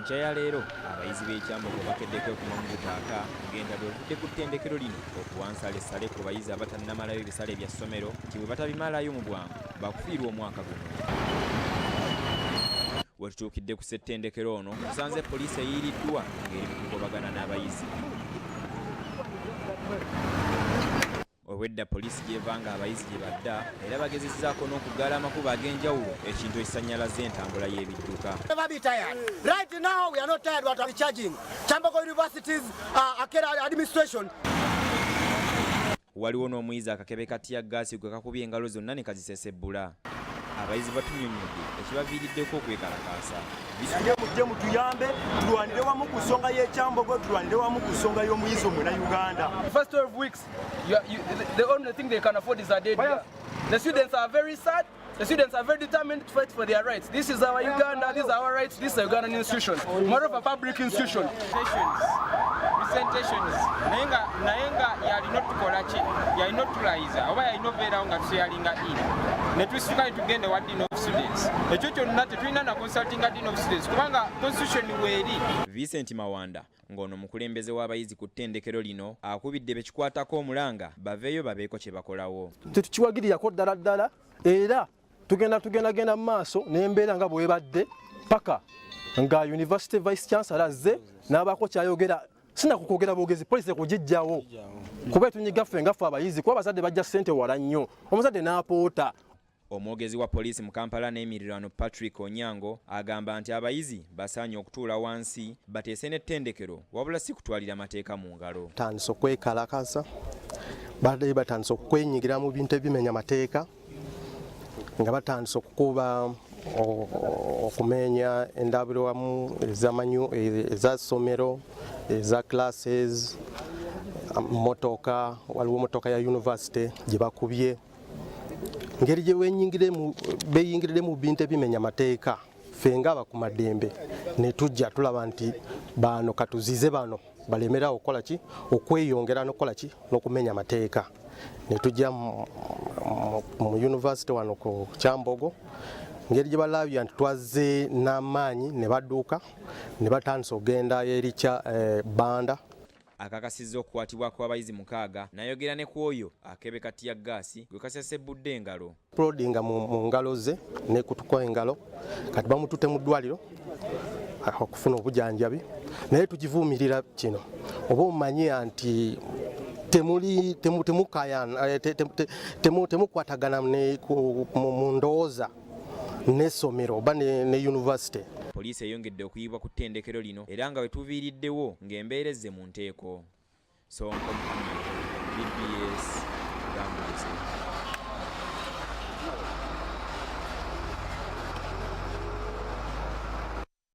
Enkya ya leero abayizi b'ekyambogo bakeddeko okuma mu butaaka ngenda bwevudde ku ttendekero lino okuwansalessale ku bayizi abatannamalayo ebisale bya ssomero nti bwe batabimalayo mu bwangu bakufiirwa omwaka guno. We tutuukidde ku ssettendekero ono tusanze poliisi eyiiriddwa ng'eri mu kugobagana n'abayizi. Obwedda poliisi gy'eva ng'abayizi gye badda era bagezezzaako n'okuggala amakubo ag'enjawulo ekintu ekisannyalaza entambula y'ebidduka. Right now we are not tired what are charging. Kyambogo University's administration. Waliwo n'omuyizi akakebe katya gaasi gwe kakubye engalo zonna ne kazisesebbula. Abayizi batunyonyodde ekibaviiriddeko okwekalakaasa. Mujje mutuyambe tulwanire wamu ku nsonga y'ekyambogo, tulwanire wamu ku nsonga y'omuyizi omwena Uganda. The first 12 weeks, the only thing they can afford is a dead year. The students are very sad. The students are very determined to fight for their rights. This is our Uganda, these are our rights, this is a Ugandan institution, more of a public institution. Presentations. Nayenga yalina tukola ki? Yalina tulayiza oba yalina obeerawo nga tuyalinga ina. Ne tusika tugende wa Dean of Students. Ekyo kyonna tetulina na consulting Dean of Students kubanga constitution weeri. Vincent Mawanda ng'ono mukulembeze w'abayizi ku ttendekero lino akubidde bekikwatako omulanga baveeyo babeeko kye bakolawo. Tetukiwagirirako ddala era tugenda mu maaso n'embeera nga bwebadde paka nga University Vice Chancellor azze n'abaako kyayogera sina kukwogera bwogezi poliisi ekugijjawo kuba etunyiga ffe nga ffe abayizi kuba abazadde bajja ssente wala nnyo omuzadde n'apoota. Omwogezi wa poliisi mu Kampala n'emirirwano Patrick Onyango agamba nti abayizi basaanye okutuula wansi bateese n'ettendekero wabula si kutwalira mateeka mu ngalo. Batandise okwekalakasa badde batandise okwenyigira mu bintu ebimenya mateeka nga batandise okukuba okumenya endabirwamu ez'amanyu eza ssomero eza classes motoka waliwo motoka ya university gye bakubye ngeri gye beyingirire mu bintu ebimenya mateeka ffe nga abakumaddembe ne tujja tulaba nti bano katuzize bano balemera okukola ki okweyongera n'okukola ki n'okumenya mateeka ne tujja mu university wano ku Kyambogo ngeri gye balabye nti twazze n'amaanyi ne badduuka ne batandisa okugenda eri kya Banda. Akakasizza okukwatibwa kw'abayizi 6 n'ayogera ne ku oyo akebe kati ya gaasi gwe kasesebbudde engalo. Plodinga mu ngalo ze ne kutukola engalo kati bamutute mu ddwaliro okufuna obujanjabi naye tukivuumirira kino oba omanyi nti temukwatagana mu ndowooza n'essomero oba ne university. Poliisi eyongedde okuyibwa ku ttendekero lino era nga we tuviiriddewo ng'embeerezze mu nteeko. Sonko BBS Gambuzi.